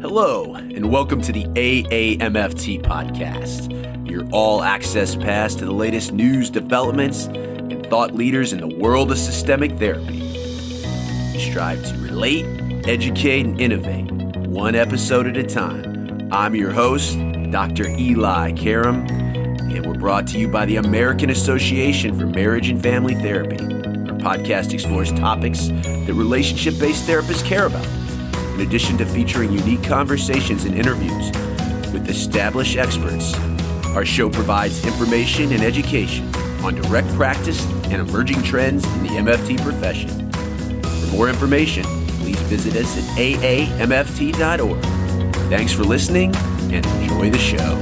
Hello, and welcome to the AAMFT podcast, your all-access pass to the latest news, developments, and thought leaders in the world of systemic therapy. We strive to relate, educate, and innovate, one episode at a time. I'm your host, Dr. Eli Karam, and we're brought to you by the American Association for Marriage and Family Therapy. Our podcast explores topics that relationship-based therapists care about. In addition to featuring unique conversations and interviews with established experts, our show provides information and education on direct practice and emerging trends in the MFT profession. For more information, please visit us at aamft.org. Thanks for listening and enjoy the show.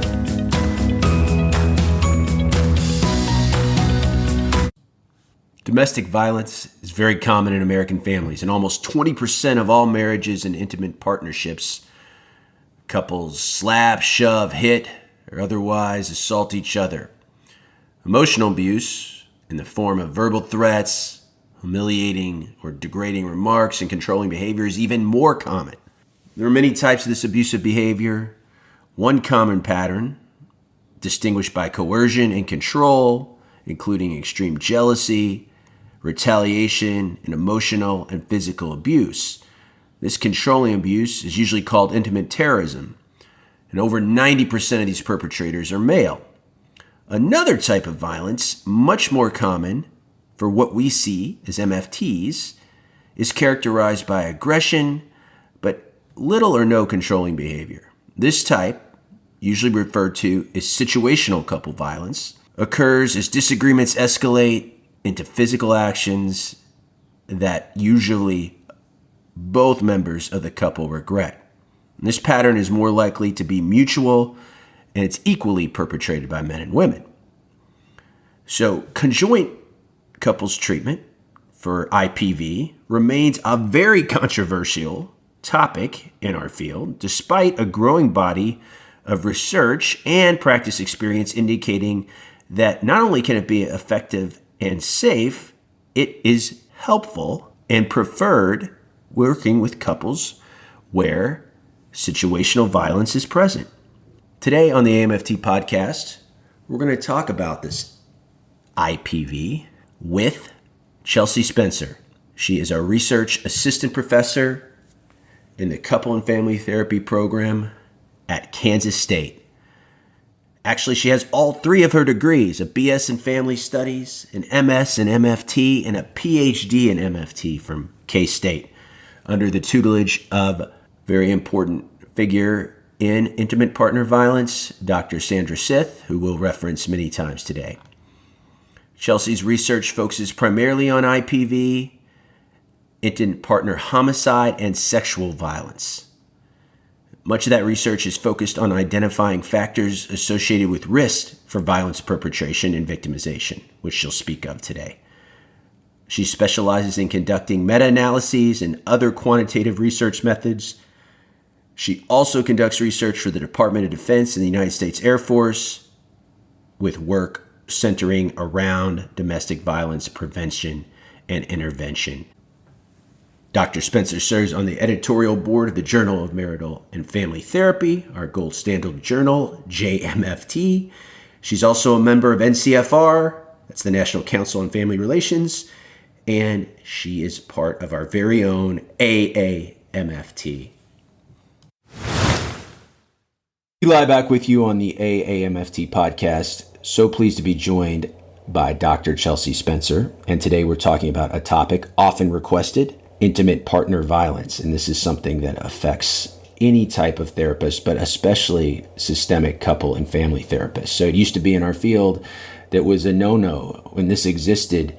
Domestic violence is very common in American families, and almost 20% of all marriages and intimate partnerships, couples slap, shove, hit, or otherwise assault each other. Emotional abuse in the form of verbal threats, humiliating or degrading remarks, and controlling behavior is even more common. There are many types of this abusive behavior. One common pattern, distinguished by coercion and control, including extreme jealousy, retaliation, and emotional and physical abuse. This controlling abuse is usually called intimate terrorism, and over 90% of these perpetrators are male. Another type of violence, much more common for what we see as MFTs, is characterized by aggression, but little or no controlling behavior. This type, usually referred to as situational couple violence, occurs as disagreements escalate into physical actions that usually both members of the couple regret. And this pattern is more likely to be mutual, and it's equally perpetrated by men and women. So conjoint couples treatment for IPV remains a very controversial topic in our field, despite a growing body of research and practice experience indicating that not only can it be effective and safe, it is helpful and preferred working with couples where situational violence is present. Today on the AAMFT podcast, we're going to talk about this IPV with Chelsea Spencer. She is a research assistant professor in the Couple and Family Therapy program at Kansas State. Actually, she has all three of her degrees, a BS in Family Studies, an MS in MFT, and a PhD in MFT from K-State, under the tutelage of a very important figure in intimate partner violence, Dr. Sandra Stith, who we'll reference many times today. Chelsea's research focuses primarily on IPV, intimate partner homicide, and sexual violence. Much of that research is focused on identifying factors associated with risk for violence perpetration and victimization, which she'll speak of today. She specializes in conducting meta-analyses and other quantitative research methods. She also conducts research for the Department of Defense and the United States Air Force, with work centering around domestic violence prevention and intervention. Dr. Spencer serves on the editorial board of the Journal of Marital and Family Therapy, our gold standard journal, JMFT. She's also a member of NCFR, that's the National Council on Family Relations, and she is part of our very own AAMFT. Eli back with you on the AAMFT podcast. So pleased to be joined by Dr. Chelsea Spencer, and today we're talking about a topic often requested, intimate partner violence. And this is something that affects any type of therapist, but especially systemic couple and family therapists. So it used to be in our field that was a no-no. When this existed,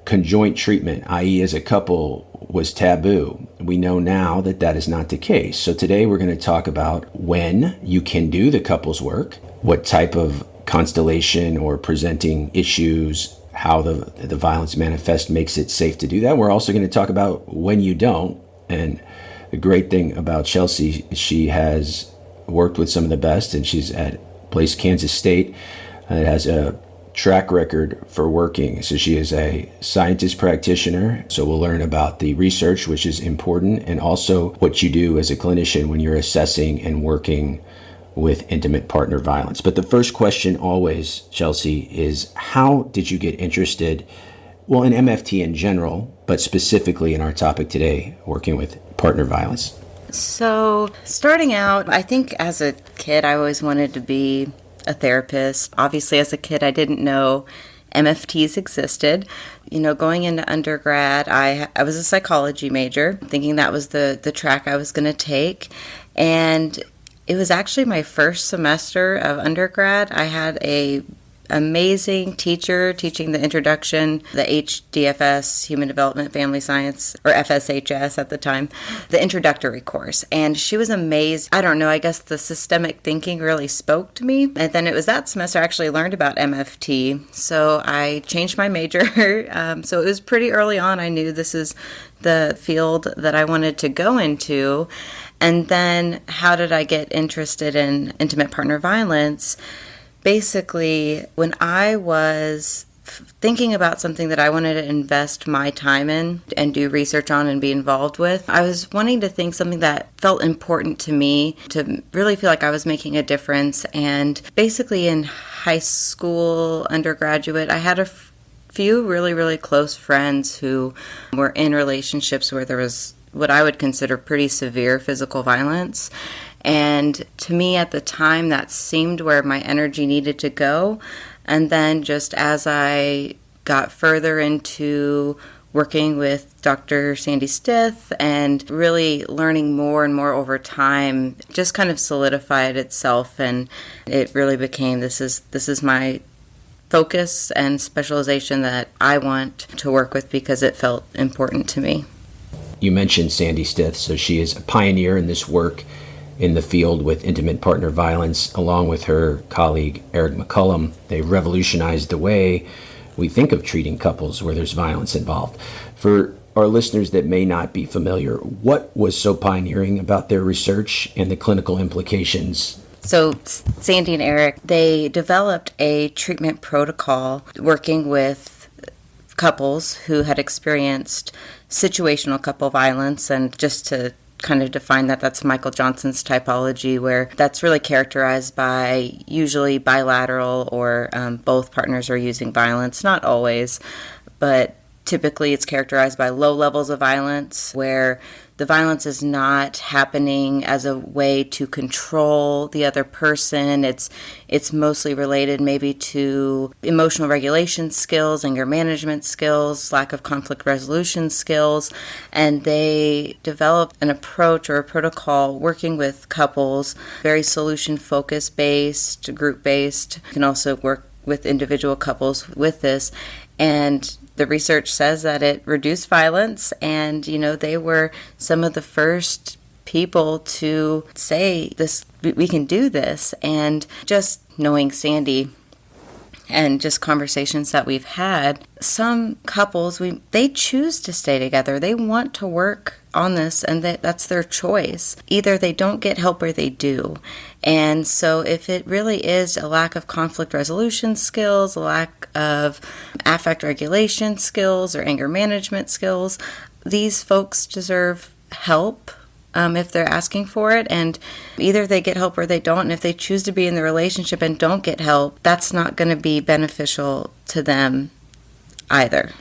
conjoint treatment, i.e. as a couple, was taboo. We know now that that is not the case. So today we're going to talk about when you can do the couples work, what type of constellation or presenting issues, how the violence manifest makes it safe to do that. We're also going to talk about when you don't. And the great thing about Chelsea, she has worked with some of the best, and she's at Kansas State. It has a track record for working. So she is a scientist practitioner. So we'll learn about the research, which is important, and also what you do as a clinician when you're assessing and working with intimate partner violence. But the first question always, Chelsea, is how did you get interested, well, in MFT in general, but specifically in our topic today, working with partner violence? So starting out, I think as a kid, I always wanted to be a therapist. Obviously, as a kid, I didn't know MFTs existed. Going into undergrad, I was a psychology major, thinking that was the track I was going to take. And it was actually my first semester of undergrad. I had a amazing teacher teaching the introduction, the HDFS, Human Development Family Science, or FSHS at the time, the introductory course. And she was amazed. I don't know, I guess the systemic thinking really spoke to me. And then it was that semester I actually learned about MFT. So I changed my major. So it was pretty early on. I knew this is the field that I wanted to go into. And then how did I get interested in intimate partner violence? Basically, when I was thinking about something that I wanted to invest my time in and do research on and be involved with, I was wanting to think something that felt important to me, to really feel like I was making a difference. And basically in high school, undergraduate, I had a few really, really close friends who were in relationships where there was what I would consider pretty severe physical violence. And to me at the time, that seemed where my energy needed to go. And then just as I got further into working with Dr. Sandra Stith and really learning more and more over time, just kind of solidified itself. And it really became, this is my focus and specialization that I want to work with because it felt important to me. You mentioned Sandy Stith, so she is a pioneer in this work in the field with intimate partner violence, along with her colleague Eric McCullum. They revolutionized the way we think of treating couples where there's violence involved. For our listeners that may not be familiar, what was so pioneering about their research and the clinical implications? So Sandy and Eric, they developed a treatment protocol working with couples who had experienced situational couple violence. And just to kind of define that, that's Michael Johnson's typology, where that's really characterized by usually bilateral or both partners are using violence, not always, but typically it's characterized by low levels of violence where the violence is not happening as a way to control the other person. It's mostly related maybe to emotional regulation skills, anger management skills, lack of conflict resolution skills. And they developed an approach or a protocol working with couples, very solution focus based, group based. You can also work with individual couples with this. And the research says that it reduced violence, and, they were some of the first people to say this, we can do this. And just knowing Sandy and just conversations that we've had, some couples, they choose to stay together. They want to work on this, and that's their choice. Either they don't get help or they do. And so if it really is a lack of conflict resolution skills, a lack of affect regulation skills or anger management skills, these folks deserve help if they're asking for it. And either they get help or they don't. And if they choose to be in the relationship and don't get help, that's not going to be beneficial to them either.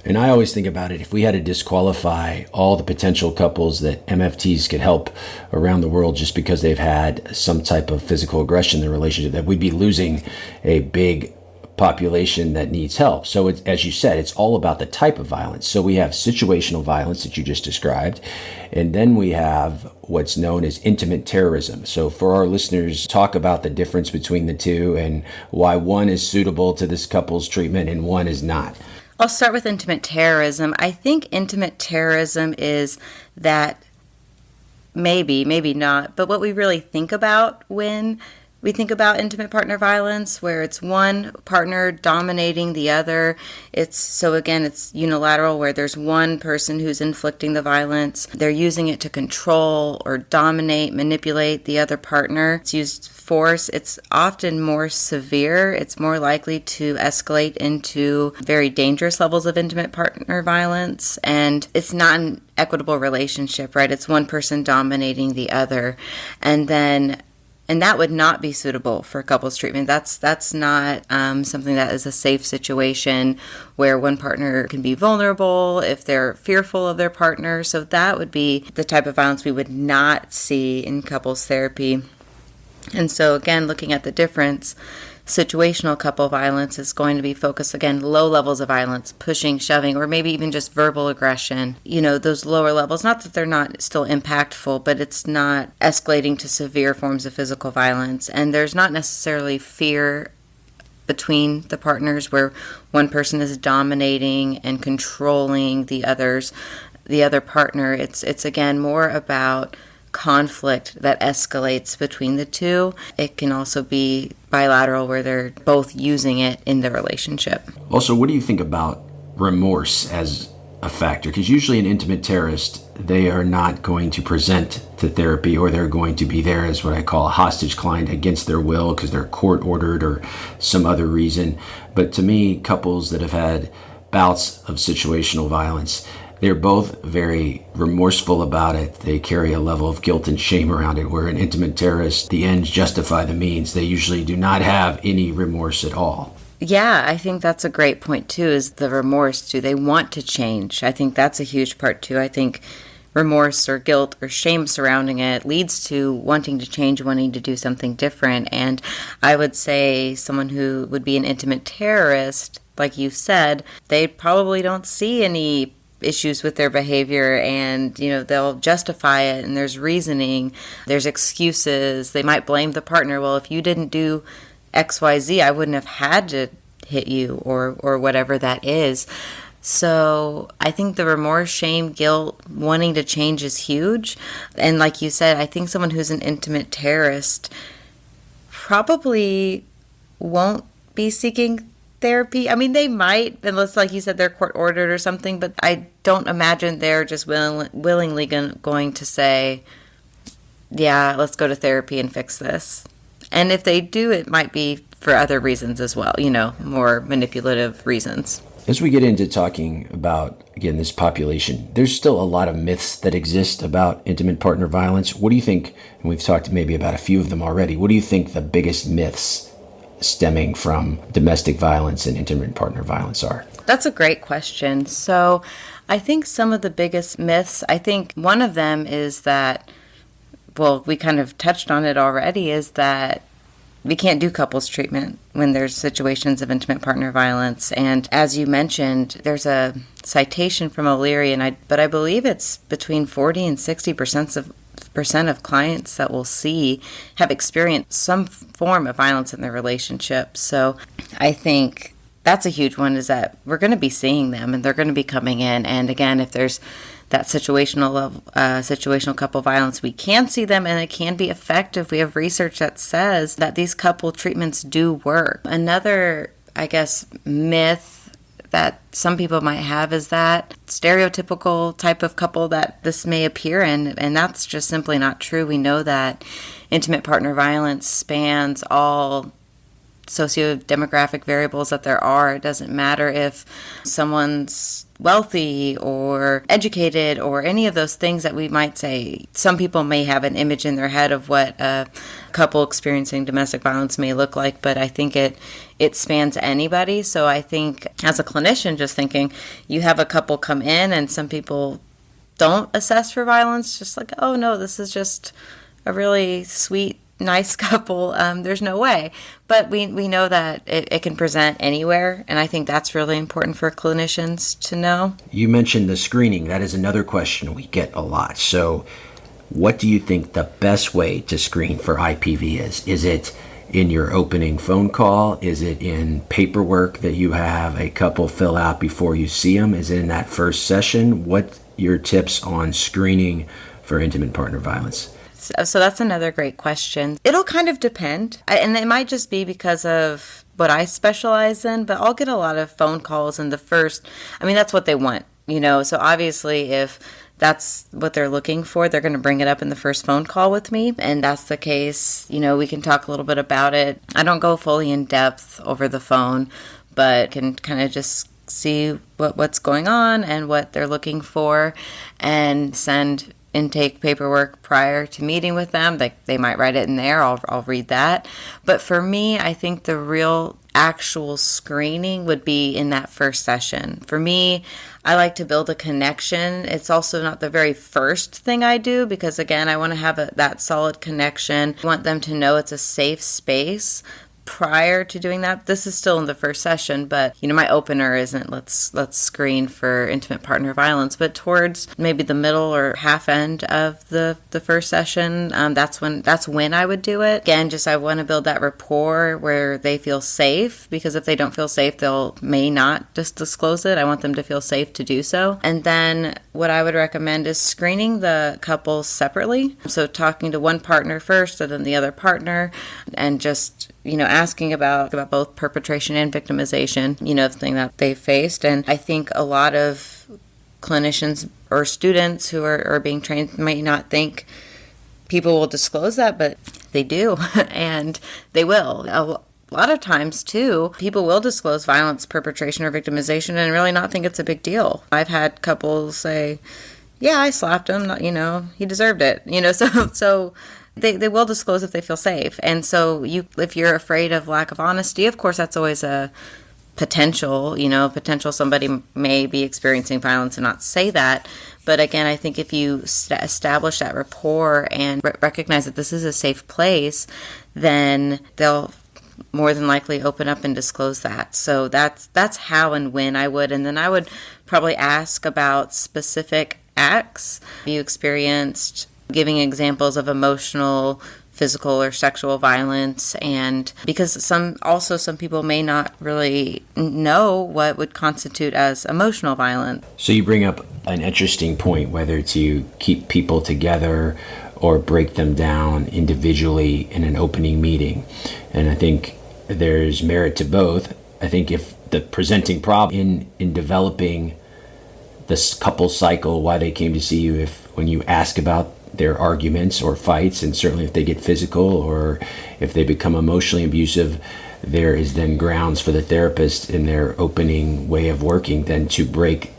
And I always think about it, if we had to disqualify all the potential couples that MFTs could help around the world just because they've had some type of physical aggression in the relationship, that we'd be losing a big population that needs help. So as you said, it's all about the type of violence. So we have situational violence that you just described, and then we have what's known as intimate terrorism. So for our listeners, talk about the difference between the two and why one is suitable to this couple's treatment and one is not. I'll start with intimate terrorism. I think intimate terrorism is that maybe not, but what we really think about when we think about intimate partner violence, where it's one partner dominating the other. It's unilateral, where there's one person who's inflicting the violence. They're using it to control or dominate, manipulate the other partner. It's used force. It's often more severe. It's more likely to escalate into very dangerous levels of intimate partner violence. And it's not an equitable relationship, right? It's one person dominating the other. And that would not be suitable for couples treatment. That's not something that is a safe situation where one partner can be vulnerable if they're fearful of their partner. So that would be the type of violence we would not see in couples therapy. And so again, looking at the difference, situational couple violence is going to be focused, again, low levels of violence, pushing, shoving, or maybe even just verbal aggression. Those lower levels, not that they're not still impactful, but it's not escalating to severe forms of physical violence. And there's not necessarily fear between the partners where one person is dominating and controlling the other partner. It's again more about conflict that escalates between the two. It can also be bilateral, where they're both using it in the relationship. Also, what do you think about remorse as a factor? Because usually an intimate terrorist, they are not going to present to therapy, or they're going to be there as what I call a hostage client against their will because they're court ordered or some other reason. But to me, couples that have had bouts of situational violence, they're both very remorseful about it. They carry a level of guilt and shame around it, where an intimate terrorist, the ends justify the means. They usually do not have any remorse at all. Yeah, I think that's a great point too, is the remorse. Do they want to change? I think that's a huge part too. I think remorse or guilt or shame surrounding it leads to wanting to change, wanting to do something different. And I would say someone who would be an intimate terrorist, like you said, they probably don't see any issues with their behavior, and they'll justify it, and there's reasoning, there's excuses. They might blame the partner. Well, if you didn't do XYZ, I wouldn't have had to hit you, or whatever that is. So I think the remorse, shame, guilt, wanting to change is huge. And like you said, I think someone who's an intimate terrorist probably won't be seeking therapy. I mean, they might, unless, like you said, they're court ordered or something, but I don't imagine they're just willingly going to say, yeah, let's go to therapy and fix this. And if they do, it might be for other reasons as well, more manipulative reasons. As we get into talking about, again, this population, there's still a lot of myths that exist about intimate partner violence. What do you think, and we've talked maybe about a few of them already, what do you think the biggest myths stemming from domestic violence and intimate partner violence are? That's a great question. So I think some of the biggest myths, I think one of them is that, well, we kind of touched on it already, is that we can't do couples treatment when there's situations of intimate partner violence. And as you mentioned, there's a citation from O'Leary, but I believe it's between 40 and 60% of clients that we'll see have experienced some form of violence in their relationship. So I think that's a huge one, is that we're going to be seeing them and they're going to be coming in. And again, if there's that situational couple violence, we can see them, and it can be effective. We have research that says that these couple treatments do work. Another, I guess, myth that some people might have is that stereotypical type of couple that this may appear in, and that's just simply not true. We know that intimate partner violence spans all socio-demographic variables that there are. It doesn't matter if someone's wealthy or educated or any of those things that we might say. Some people may have an image in their head of what a couple experiencing domestic violence may look like, but I think it spans anybody. So I think as a clinician, just thinking, you have a couple come in and some people don't assess for violence, just like, oh no, this is just a really sweet, nice couple, there's no way. But we know that it can present anywhere, and I think that's really important for clinicians to know. You mentioned the screening. That is another question we get a lot. So what do you think the best way to screen for IPV is? Is it in your opening phone call? Is it in paperwork that you have a couple fill out before you see them? Is it in that first session? What your tips on screening for intimate partner violence? So that's another great question. It'll kind of depend. And it might just be because of what I specialize in, but I'll get a lot of phone calls in the first, that's what they want, So obviously if that's what they're looking for, they're going to bring it up in the first phone call with me. And that's the case, we can talk a little bit about it. I don't go fully in depth over the phone, but can kind of just see what's going on and what they're looking for and send intake paperwork prior to meeting with them. They might write it in there. I'll read that. But for me, I think the real actual screening would be in that first session. For me, I like to build a connection. It's also not the very first thing I do because, again, I want to have that solid connection. I want them to know it's a safe space. Prior to doing that, this is still in the first session, but my opener isn't let's screen for intimate partner violence, but towards maybe the middle or half end of the first session, that's when I would do it. Again, just I want to build that rapport where they feel safe, because if they don't feel safe, they'll may not just disclose it. I want them to feel safe to do so. And then what I would recommend is screening the couples separately. So talking to one partner first and then the other partner, and just asking about both perpetration and victimization, the thing that they faced. And I think a lot of clinicians or students who are being trained might not think people will disclose that, but they do, and they will. A lot of times, too, people will disclose violence, perpetration, or victimization and really not think it's a big deal. I've had couples say, yeah, I slapped him, he deserved it, so They will disclose if they feel safe. And so if you're afraid of lack of honesty, of course, that's always a potential somebody may be experiencing violence and not say that. But again, I think if you establish that rapport and recognize that this is a safe place, then they'll more than likely open up and disclose that. So that's how and when I would. And then I would probably ask about specific acts you experienced, giving examples of emotional, physical, or sexual violence. And because some people may not really know what would constitute as emotional violence. So you bring up an interesting point, whether to keep people together or break them down individually in an opening meeting. And I think there's merit to both. I think if the presenting problem in developing this couple cycle, why they came to see you, if when you ask about their arguments or fights, and certainly if they get physical or if they become emotionally abusive, there is then grounds for the therapist in their opening way of working then to break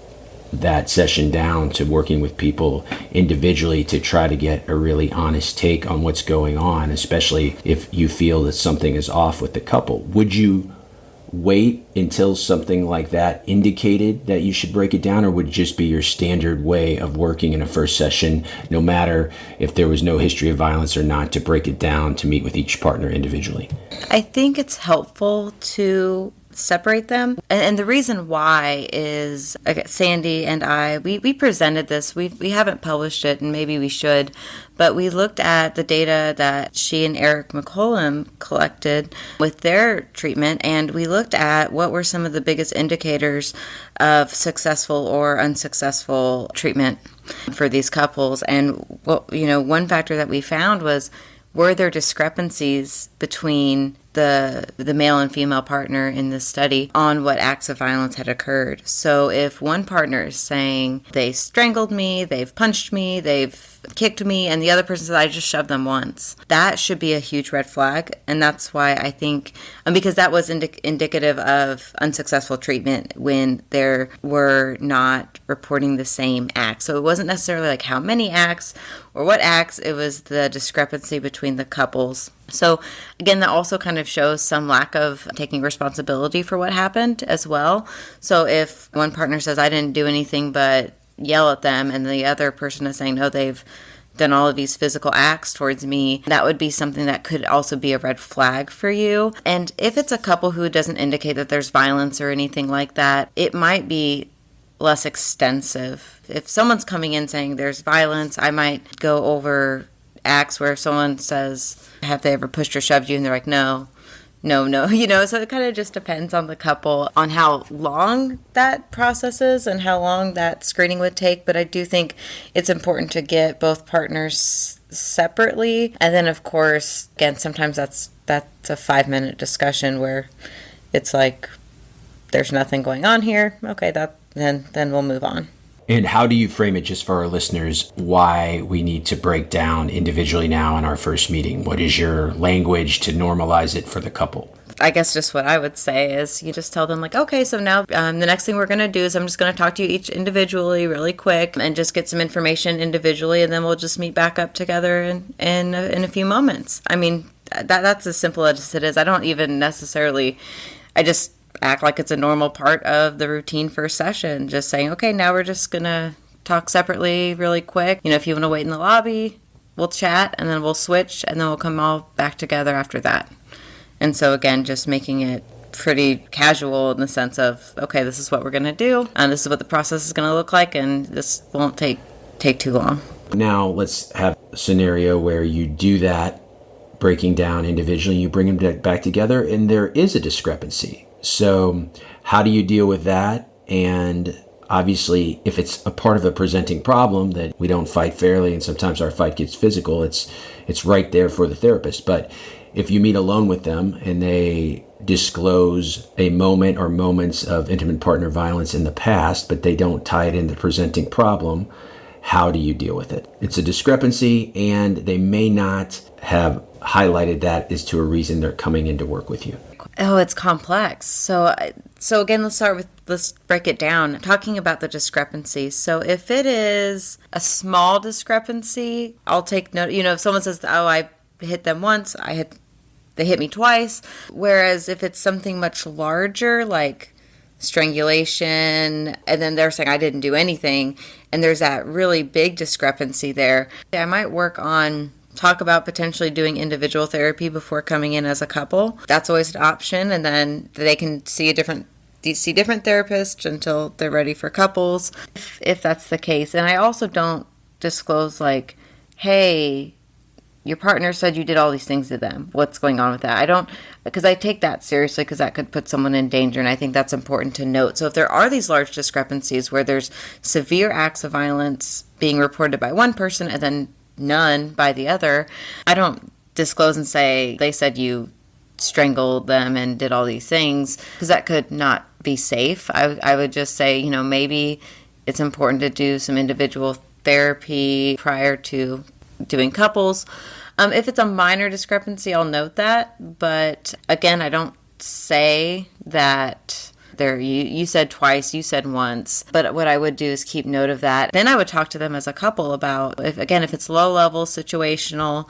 that session down to working with people individually to try to get a really honest take on what's going on, especially if you feel that something is off with the couple. Would you wait until something like that indicated that you should break it down, or would it just be your standard way of working in a first session, no matter if there was no history of violence or not, to break it down to meet with each partner individually? I think it's helpful to separate them. And the reason why is, Sandy and I, we presented this. We haven't published it, and maybe we should, but we looked at the data that she and Eric McCollum collected with their treatment, and we looked at what were some of the biggest indicators of successful or unsuccessful treatment for these couples. And one factor that we found was, were there discrepancies between the male and female partner in this study on what acts of violence had occurred? So if one partner is saying they strangled me, they've punched me, they've kicked me, and the other person says I just shoved them once, that should be a huge red flag. And that's why I think, because that was indicative of unsuccessful treatment when there were not reporting the same acts. So it wasn't necessarily like how many acts or what acts, it was the discrepancy between the couples. So again, that also kind of shows some lack of taking responsibility for what happened as well. So if one partner says, I didn't do anything but yell at them, and the other person is saying, no, they've done all of these physical acts towards me, that would be something that could also be a red flag for you. And if it's a couple who doesn't indicate that there's violence or anything like that, it might be less extensive. If someone's coming in saying there's violence, I might go over acts where someone says, have they ever pushed or shoved you? And they're like, no, no, so it kind of just depends on the couple, on how long that process is and how long that screening would take. But I do think it's important to get both partners separately. And then, of course, again, sometimes that's a 5-minute discussion where it's like, there's nothing going on here. Okay, then we'll move on. And how do you frame it, just for our listeners, why we need to break down individually now in our first meeting? What is your language to normalize it for the couple? I guess just what I would say is you just tell them like, okay, so now the next thing we're going to do is I'm just going to talk to you each individually really quick and just get some information individually, and then we'll just meet back up together in a few moments. I mean, that's as simple as it is. I don't even necessarily, I just act like it's a normal part of the routine first session, just saying, okay, now we're just going to talk separately really quick. If you want to wait in the lobby, we'll chat, and then we'll switch, and then we'll come all back together after that. And so again, just making it pretty casual in the sense of, okay, this is what we're going to do, and this is what the process is going to look like, and this won't take too long. Now let's have a scenario where you do that, breaking down individually, you bring them back together, and there is a discrepancy. So how do you deal with that? And obviously, if it's a part of a presenting problem that we don't fight fairly, and sometimes our fight gets physical, it's right there for the therapist. But if you meet alone with them and they disclose a moment or moments of intimate partner violence in the past, but they don't tie it into the presenting problem, how do you deal with it? It's a discrepancy, and they may not have highlighted that as to a reason they're coming in to work with you. Oh, it's complex. So again, let's break it down. Talking about the discrepancy. So if it is a small discrepancy, I'll take note. If someone says, oh, I hit them once, they hit me twice. Whereas if it's something much larger, like strangulation, and then they're saying I didn't do anything, and there's that really big discrepancy there, I might talk about potentially doing individual therapy before coming in as a couple. That's always an option, and then they can see different therapists until they're ready for couples, if that's the case. And I also don't disclose like, hey, your partner said you did all these things to them. What's going on with that? I don't, because I take that seriously, because that could put someone in danger, and I think that's important to note. So if there are these large discrepancies where there's severe acts of violence being reported by one person and then none by the other, I don't disclose and say they said you strangled them and did all these things, because that could not be safe. I would just say, maybe it's important to do some individual therapy prior to doing couples. If it's a minor discrepancy, I'll note that, but again, I don't say that there, you said twice, you said once, but what I would do is keep note of that. Then I would talk to them as a couple about, if it's low level, situational,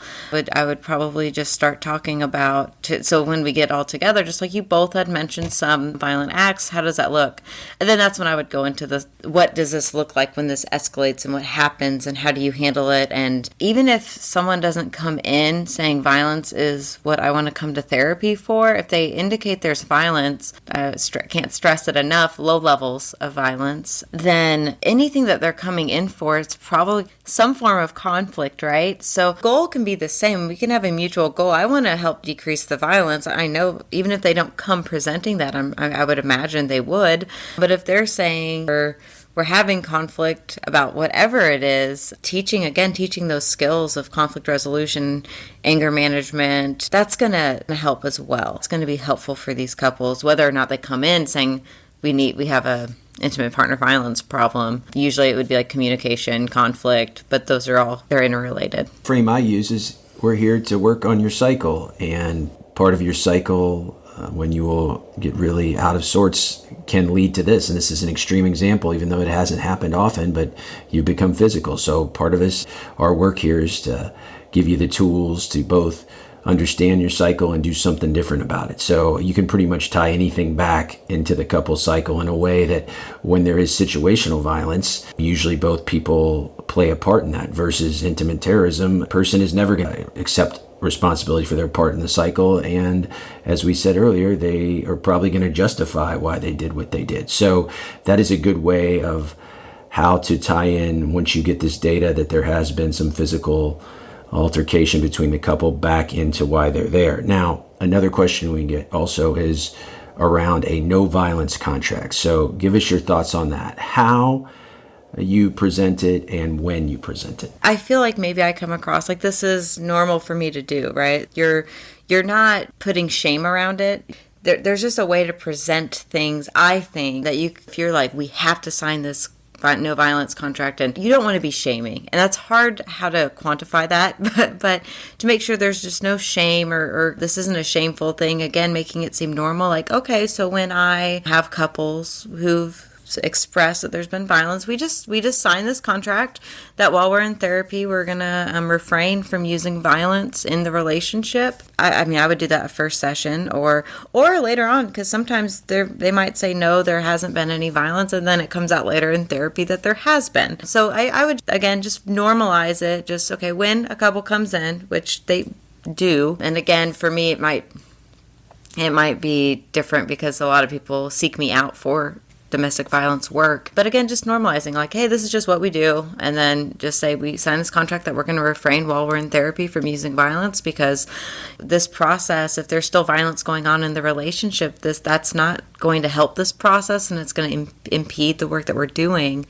I would probably just start talking about, so when we get all together, just like you both had mentioned some violent acts, how does that look? And then that's when I would go into what does this look like when this escalates, and what happens, and how do you handle it? And even if someone doesn't come in saying violence is what I want to come to therapy for, if they indicate there's violence, can't stress it enough, low levels of violence, then anything that they're coming in for, it's probably some form of conflict, right? So goal can be the same. We can have a mutual goal. I want to help decrease the violence. I know even if they don't come presenting that, I would imagine they would. But if they're saying we're having conflict about whatever it is, teaching those skills of conflict resolution, anger management, that's going to help as well. It's going to be helpful for these couples, whether or not they come in saying we have a intimate partner violence problem. Usually it would be like communication, conflict, but they're interrelated. Frame I use is we're here to work on your cycle, and part of your cycle when you will get really out of sorts can lead to this. And this is an extreme example, even though it hasn't happened often, but you become physical. So part of our work here is to give you the tools to both understand your cycle and do something different about it. So you can pretty much tie anything back into the couple cycle in a way that when there is situational violence, usually both people play a part in that, versus intimate terrorism. A person is never going to accept responsibility for their part in the cycle, and as we said earlier, they are probably going to justify why they did what they did. So that is a good way of how to tie in, once you get this data that there has been some physical altercation between the couple, back into why they're there. Now, Another question we get also is around a no violence contract. So give us your thoughts on that. How you present it and when you present it. I feel like maybe I come across like this is normal for me to do, right? You're not putting shame around it. There's just a way to present things, I think, that if you're like, we have to sign this no violence contract, and you don't want to be shaming. And that's hard how to quantify that, but to make sure there's just no shame or this isn't a shameful thing, again, making it seem normal. Like, okay, so when I have couples who've express that there's been violence, we just sign this contract that while we're in therapy, we're gonna refrain from using violence in the relationship. I mean, I would do that at first session or later on, because sometimes they might say no, there hasn't been any violence, and then it comes out later in therapy that there has been. So I would again just normalize it. Just okay, when a couple comes in, which they do, and again for me it might be different because a lot of people seek me out for domestic violence work. But again, just normalizing like, hey, this is just what we do. And then just say we sign this contract that we're going to refrain while we're in therapy from using violence, because this process, if there's still violence going on in the relationship, that's not going to help this process, and it's going to impede the work that we're doing,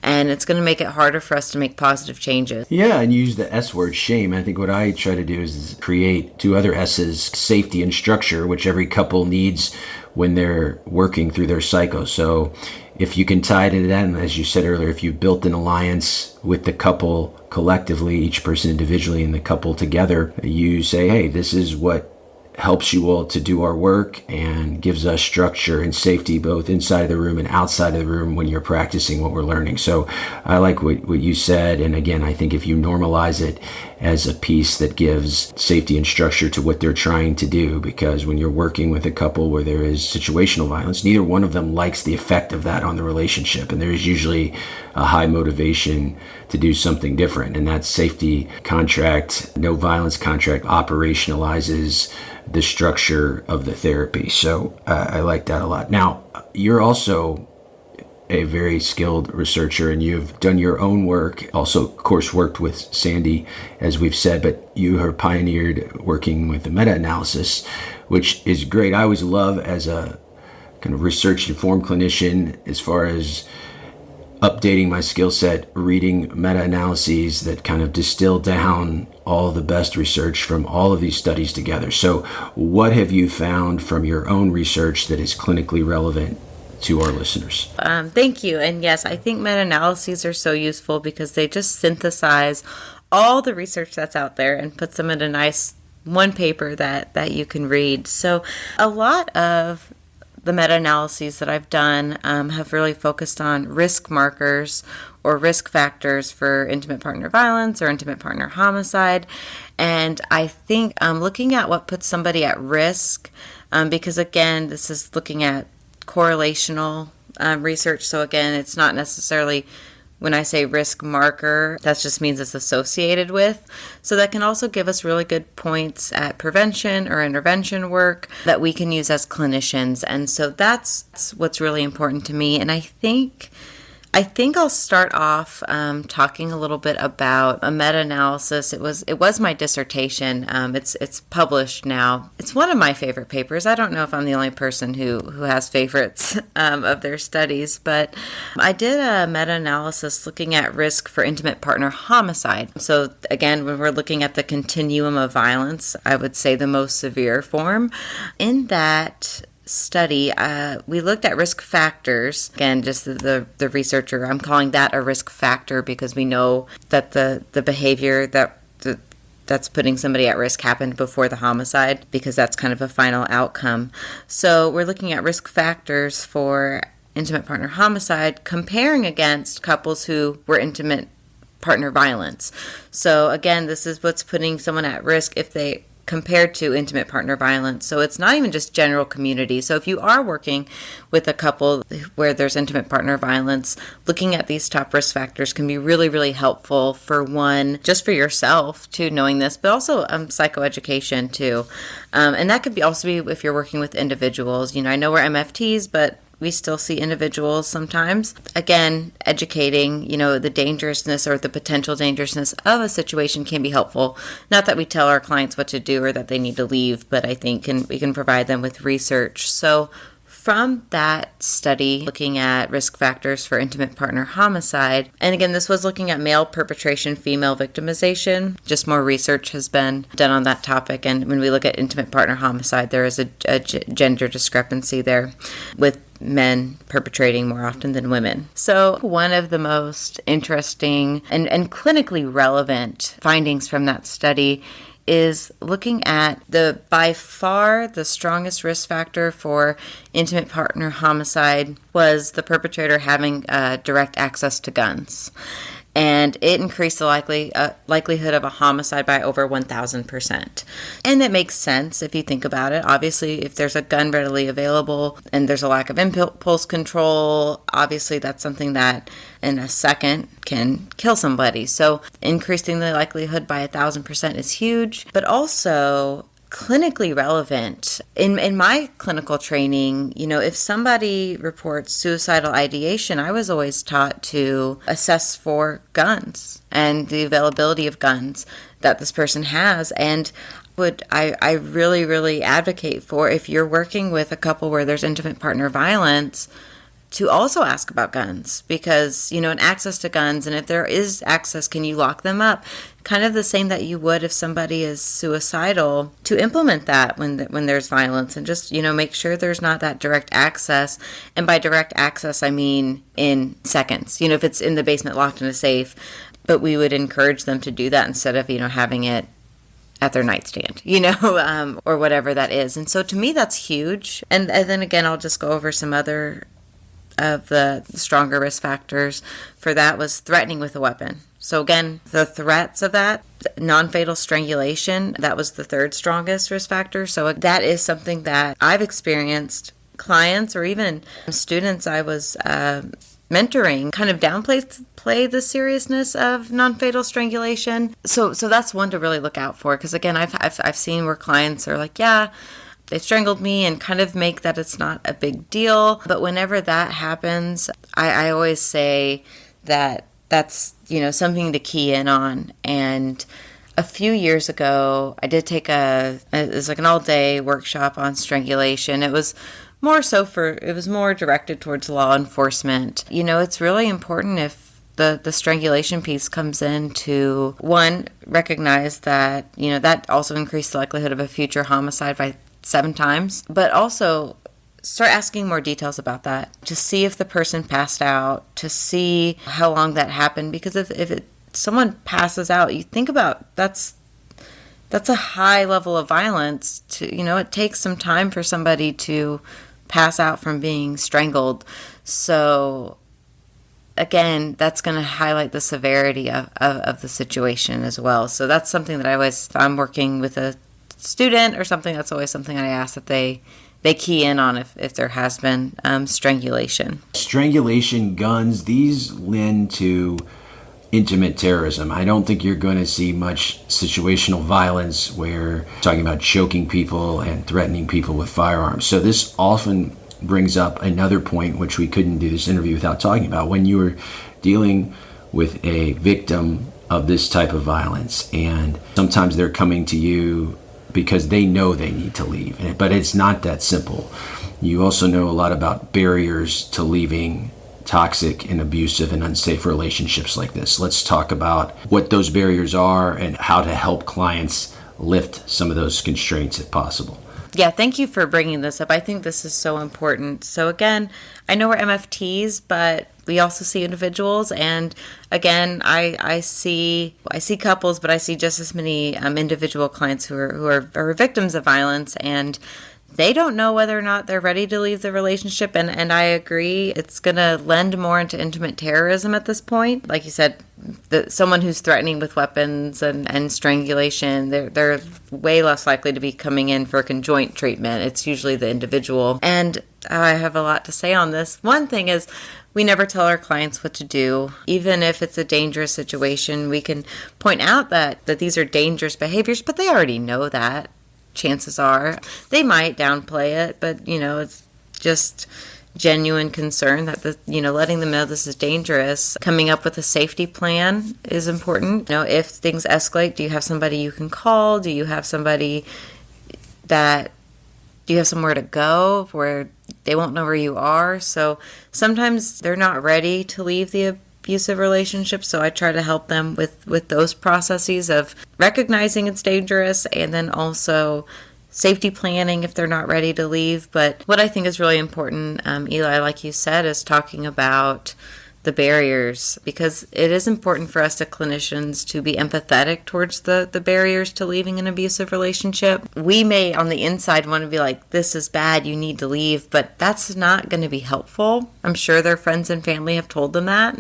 and it's going to make it harder for us to make positive changes. Yeah, and use the S word, shame. I think what I try to do is create two other S's, safety and structure, which every couple needs when they're working through their cycle. So if you can tie it into that, and as you said earlier, if you built an alliance with the couple collectively, each person individually and the couple together, you say, hey, this is what helps you all to do our work and gives us structure and safety both inside of the room and outside of the room when you're practicing what we're learning. So I like what you said. And again, I think if you normalize it as a piece that gives safety and structure to what they're trying to do, because when you're working with a couple where there is situational violence, neither one of them likes the effect of that on the relationship. And there's usually a high motivation to do something different. And that safety contract, no violence contract, operationalizes the structure of the therapy. So I like that a lot. Now, you're also a very skilled researcher, and you've done your own work, also of course worked with Sandy, as we've said, but you have pioneered working with the meta-analysis, which is great. I always love, as a kind of research-informed clinician, as far as updating my skill set, reading meta-analyses that kind of distill down all the best research from all of these studies together. So what have you found from your own research that is clinically relevant to our listeners? Thank you. And yes, I think meta-analyses are so useful because they just synthesize all the research that's out there and puts them in a nice one paper that you can read. So a lot of the meta-analyses that I've done have really focused on risk markers or risk factors for intimate partner violence or intimate partner homicide. And I think looking at what puts somebody at risk, because again, this is looking at correlational research. So again, it's not necessarily, when I say risk marker, that just means it's associated with. So that can also give us really good points at prevention or intervention work that we can use as clinicians. And so that's what's really important to me. And I think I'll start off talking a little bit about a meta-analysis. It was my dissertation. It's published now. It's one of my favorite papers. I don't know if I'm the only person who has favorites of their studies, but I did a meta-analysis looking at risk for intimate partner homicide. So again, when we're looking at the continuum of violence, I would say the most severe form. In that study, we looked at risk factors. Again, just the researcher, I'm calling that a risk factor because we know that the behavior that's putting somebody at risk happened before the homicide, because that's kind of a final outcome. So we're looking at risk factors for intimate partner homicide, comparing against couples who were intimate partner violence. So again, this is what's putting someone at risk if they compared to intimate partner violence. So it's not even just general community. So if you are working with a couple where there's intimate partner violence, looking at these top risk factors can be really, really helpful for one, just for yourself too, knowing this, but also psychoeducation too. And that could also be if you're working with individuals. I know we're MFTs, but we still see individuals sometimes. Again, educating, the dangerousness or the potential dangerousness of a situation can be helpful. Not that we tell our clients what to do or that they need to leave, but I think we can provide them with research. So from that study, looking at risk factors for intimate partner homicide, and again, this was looking at male perpetration, female victimization. Just more research has been done on that topic, and when we look at intimate partner homicide, there is a gender discrepancy there, with men perpetrating more often than women. So one of the most interesting and clinically relevant findings from that study is looking at by far the strongest risk factor for intimate partner homicide was the perpetrator having direct access to guns. And it increased the likelihood of a homicide by over 1,000%. And it makes sense if you think about it. Obviously, if there's a gun readily available and there's a lack of impulse control, obviously that's something that in a second can kill somebody. So increasing the likelihood by 1,000% is huge, but also clinically relevant. In my clinical training, if somebody reports suicidal ideation, I was always taught to assess for guns and the availability of guns that this person has. And I really, really advocate for, if you're working with a couple where there's intimate partner violence, to also ask about guns, because, and access to guns, and if there is access, can you lock them up? Kind of the same that you would if somebody is suicidal, to implement that when there's violence, and just, make sure there's not that direct access. And by direct access, I mean in seconds, if it's in the basement locked in a safe, but we would encourage them to do that instead of, having it at their nightstand, or whatever that is. And so to me, that's huge. And then again, I'll just go over some other of the stronger risk factors for that was threatening with a weapon. So again, the threats of that, non-fatal strangulation, that was the third strongest risk factor. So that is something that I've experienced. Clients or even students I was mentoring kind of downplay the seriousness of non-fatal strangulation. So that's one to really look out for, because again, I've seen where clients are like, yeah, they strangled me, and kind of make that it's not a big deal. But whenever that happens, I always say that that's, something to key in on. And a few years ago, I did take it was like an all-day workshop on strangulation. It was more directed towards law enforcement. It's really important, if the strangulation piece comes in, to, one, recognize that, that also increased the likelihood of a future homicide by 7 times, but also start asking more details about that, to see if the person passed out, to see how long that happened, because if someone passes out, you think about that's a high level of violence. It takes some time for somebody to pass out from being strangled. So again, that's going to highlight the severity of the situation as well. So that's something that if I'm working with a student or something, that's always something I ask that they key in on if there has been strangulation. Strangulation, guns, these lend to intimate terrorism. I don't think you're going to see much situational violence where talking about choking people and threatening people with firearms. So this often brings up another point, which we couldn't do this interview without talking about. When you are dealing with a victim of this type of violence, and sometimes they're coming to you because they know they need to leave, but it's not that simple. You also know a lot about barriers to leaving toxic and abusive and unsafe relationships like this. Let's talk about what those barriers are and how to help clients lift some of those constraints if possible. Yeah, thank you for bringing this up. I think this is so important. So again, I know we're MFTs, but we also see individuals. And again, I see couples, but I see just as many individual clients who are victims of violence, and they don't know whether or not they're ready to leave the relationship. And I agree, it's going to lend more into intimate terrorism at this point. Like you said, someone who's threatening with weapons and strangulation, they're way less likely to be coming in for conjoint treatment. It's usually the individual. And I have a lot to say on this. One thing is, we never tell our clients what to do. Even if it's a dangerous situation, we can point out that these are dangerous behaviors, but they already know that. Chances are they might downplay it, but it's just genuine concern that letting them know this is dangerous. Coming up with a safety plan is important. If things escalate, do you have somebody you can call? Do you have somewhere to go where they won't know where you are? So sometimes they're not ready to leave the abusive relationship, so I try to help them with those processes of recognizing it's dangerous and then also safety planning if they're not ready to leave. But what I think is really important, Eli, like you said, is talking about the barriers, because it is important for us as clinicians to be empathetic towards the barriers to leaving an abusive relationship. We may on the inside want to be like, this is bad, you need to leave, but that's not going to be helpful. I'm sure their friends and family have told them that.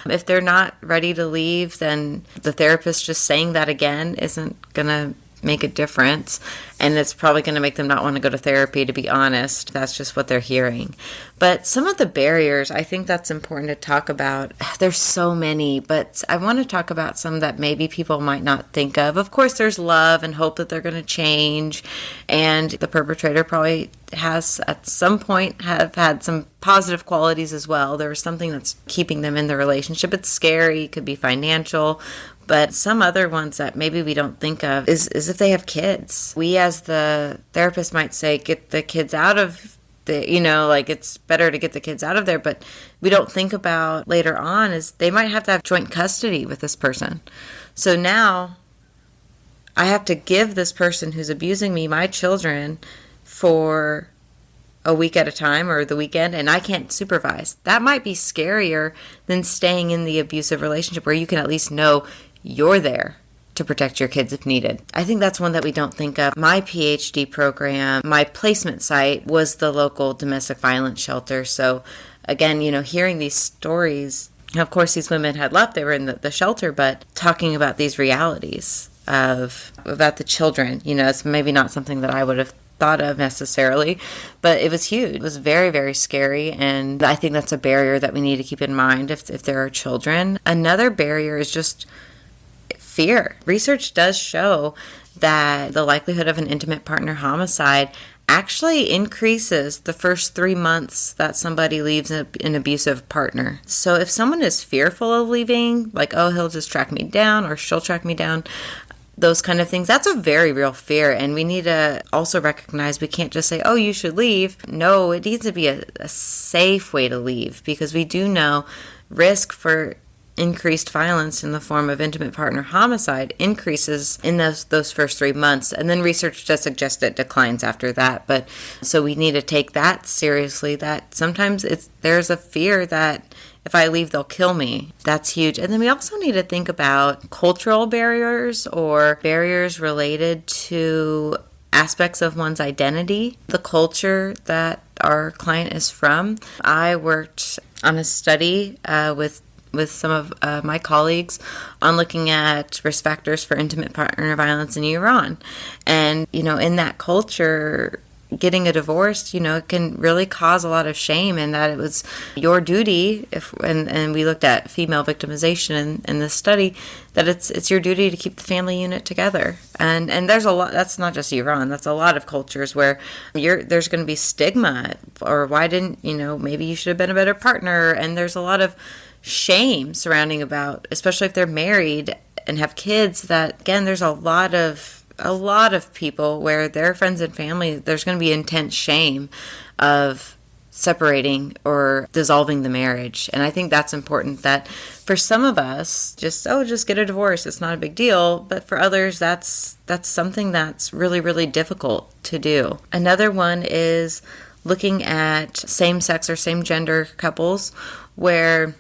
If they're not ready to leave, then the therapist just saying that again isn't going to make a difference, and it's probably going to make them not want to go to therapy, to be honest. That's just what they're hearing. But some of the barriers, I think that's important to talk about. There's so many, but I want to talk about some that maybe people might not think of. Of course, there's love and hope that they're going to change, and the perpetrator probably has at some point have had some positive qualities as well. There's something that's keeping them in the relationship. It's scary, it could be financial. But some other ones that maybe we don't think of is if they have kids. We as the therapist might say, get the kids out of it's better to get the kids out of there. But we don't think about later on is they might have to have joint custody with this person. So now I have to give this person who's abusing me my children for a week at a time or the weekend, and I can't supervise. That might be scarier than staying in the abusive relationship where you can at least know you're there to protect your kids if needed. I think that's one that we don't think of. My PhD program, my placement site was the local domestic violence shelter. So again, hearing these stories, of course these women had left, they were in the shelter, but talking about these realities about the children, it's maybe not something that I would have thought of necessarily, but it was huge. It was very, very scary, and I think that's a barrier that we need to keep in mind if there are children. Another barrier is just fear. Research does show that the likelihood of an intimate partner homicide actually increases the first 3 months that somebody leaves an abusive partner. So if someone is fearful of leaving, like, oh, he'll just track me down or she'll track me down, those kind of things, that's a very real fear. And we need to also recognize we can't just say, oh, you should leave. No, it needs to be a safe way to leave, because we do know risk for increased violence in the form of intimate partner homicide increases in those first 3 months. And then research does suggest it declines after that. But so we need to take that seriously, that sometimes there's a fear that if I leave, they'll kill me. That's huge. And then we also need to think about cultural barriers or barriers related to aspects of one's identity, the culture that our client is from. I worked on a study with some of my colleagues on looking at risk factors for intimate partner violence in Iran. And, in that culture, getting a divorce, it can really cause a lot of shame, and that it was your duty, and we looked at female victimization in this study, that it's your duty to keep the family unit together. And there's a lot, that's not just Iran, that's a lot of cultures where there's going to be stigma, or why didn't, maybe you should have been a better partner, and there's a lot of shame surrounding about, especially if they're married and have kids, that again, there's a lot of people where their friends and family, there's going to be intense shame of separating or dissolving the marriage. And I think that's important, that for some of us, just get a divorce, it's not a big deal. But for others, that's something that's really, really difficult to do. Another one is looking at same-sex or same-gender couples where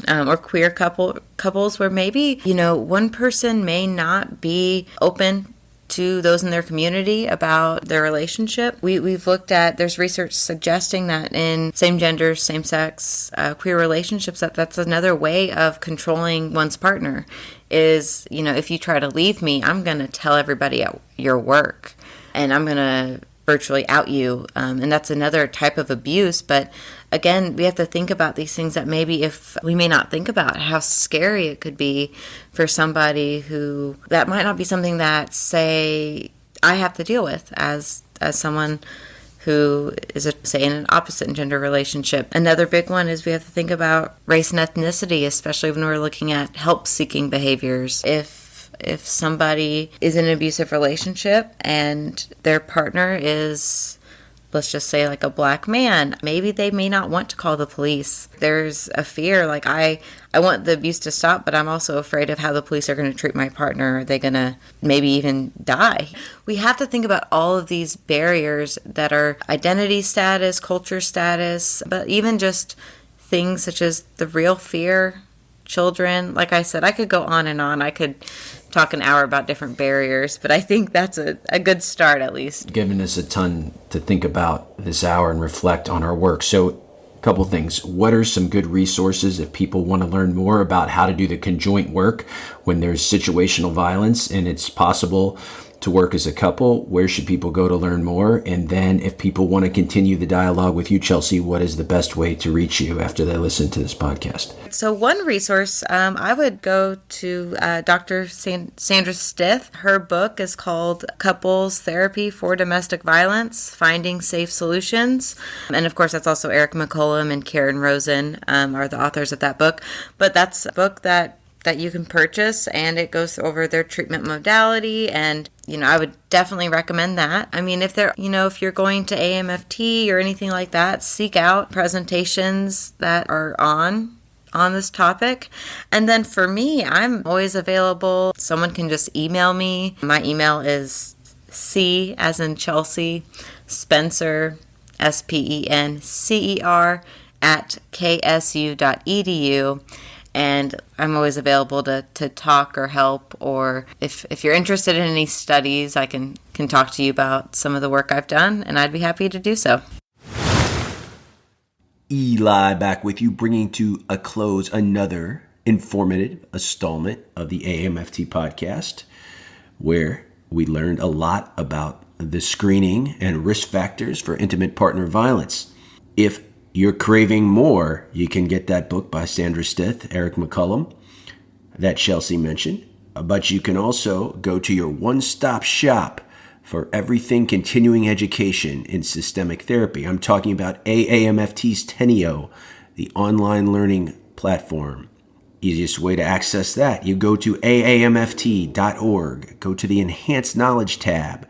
or queer couples where maybe, one person may not be open to those in their community about their relationship. We've looked at, there's research suggesting that in same-gender, same-sex, queer relationships, that's another way of controlling one's partner is, if you try to leave me, I'm going to tell everybody at your work, and I'm going to virtually out you, and that's another type of abuse. But again, we have to think about these things that maybe if we may not think about how scary it could be for somebody who, that might not be something that, say, I have to deal with as someone who is, say, in an opposite gender relationship. Another big one is we have to think about race and ethnicity, especially when we're looking at help-seeking behaviors. If somebody is in an abusive relationship and their partner is, let's just say, like a black man, maybe they may not want to call the police. There's a fear, like I want the abuse to stop, but I'm also afraid of how the police are going to treat my partner. Are they going to maybe even die? We have to think about all of these barriers that are identity status, culture status, but even just things such as the real fear, children. Like I said, I could go on and on. I could talk an hour about different barriers, but I think that's a good start, at least. Giving us a ton to think about this hour and reflect on our work. So a couple things. What are some good resources if people want to learn more about how to do the conjoint work when there's situational violence and it's possible to work as a couple? Where should people go to learn more? And then if people want to continue the dialogue with you, Chelsea, what is the best way to reach you after they listen to this podcast? So one resource, I would go to Dr. Sandra Stith. Her book is called Couples Therapy for Domestic Violence, Finding Safe Solutions. And of course, that's also Eric McCollum and Karen Rosen are the authors of that book. But that's a book that you can purchase, and it goes over their treatment modality, and I would definitely recommend that. I mean, if you're going to AAMFT or anything like that, seek out presentations that are on this topic. And then for me, I'm always available. Someone can just email me. My email is C as in Chelsea, Spencer, SPENCER @ksu.edu. And I'm always available to talk or help, or if you're interested in any studies, I can talk to you about some of the work I've done, and I'd be happy to do so. Eli back with you, bringing to a close another informative installment of the AAMFT podcast, where we learned a lot about the screening and risk factors for intimate partner violence. If you're craving more, you can get that book by Sandra Stith, Eric McCollum, that Chelsea mentioned. But you can also go to your one-stop shop for everything continuing education in systemic therapy. I'm talking about AAMFT's Tenio, the online learning platform. Easiest way to access that, you go to aamft.org, go to the Enhanced Knowledge tab,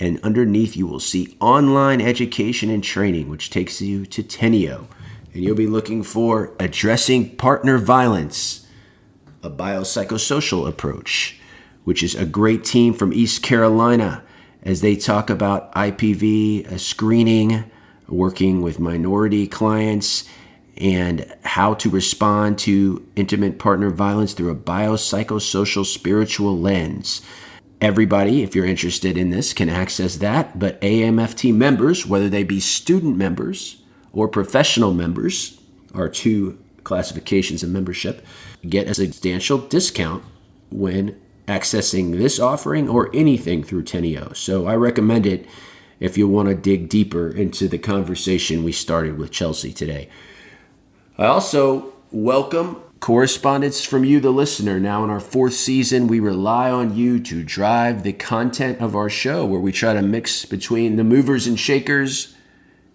and underneath you will see online education and training, which takes you to Tenio. And you'll be looking for Addressing Partner Violence, a biopsychosocial approach, which is a great team from East Carolina as they talk about IPV, screening, working with minority clients, and how to respond to intimate partner violence through a biopsychosocial spiritual lens. Everybody, if you're interested in this, can access that, but AAMFT members, whether they be student members or professional members, are two classifications of membership, get a substantial discount when accessing this offering or anything through Tenio. So I recommend it if you want to dig deeper into the conversation we started with Chelsea today. I also welcome correspondence from you, the listener. Now in our 4th season, we rely on you to drive the content of our show, where we try to mix between the movers and shakers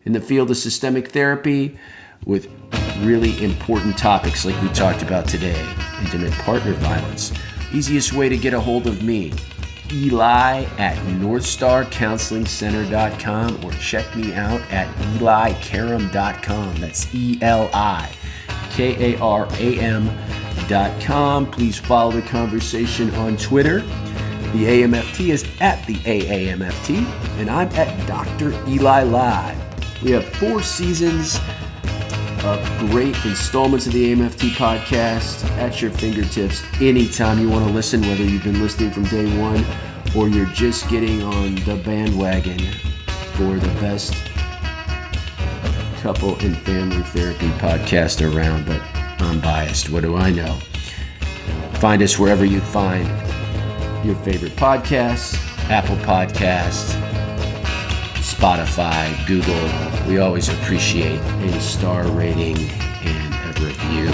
in the field of systemic therapy with really important topics like we talked about today, intimate partner violence. Easiest way to get a hold of me, Eli at northstarcounselingcenter.com, or check me out at elikaram.com. That's ELIKARAM.com. Please follow the conversation on Twitter. The AAMFT is at the AAMFT, and I'm at Dr. Eli Live. We have 4 seasons of great installments of the AAMFT podcast at your fingertips anytime you want to listen, whether you've been listening from day one or you're just getting on the bandwagon for the best couple and family therapy podcast around. But I'm biased. What do I know? Find us wherever you find your favorite podcasts, Apple Podcasts, Spotify, Google. We always appreciate any star rating and a review.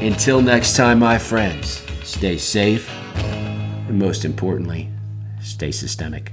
Until next time, my friends, stay safe, and most importantly, stay systemic.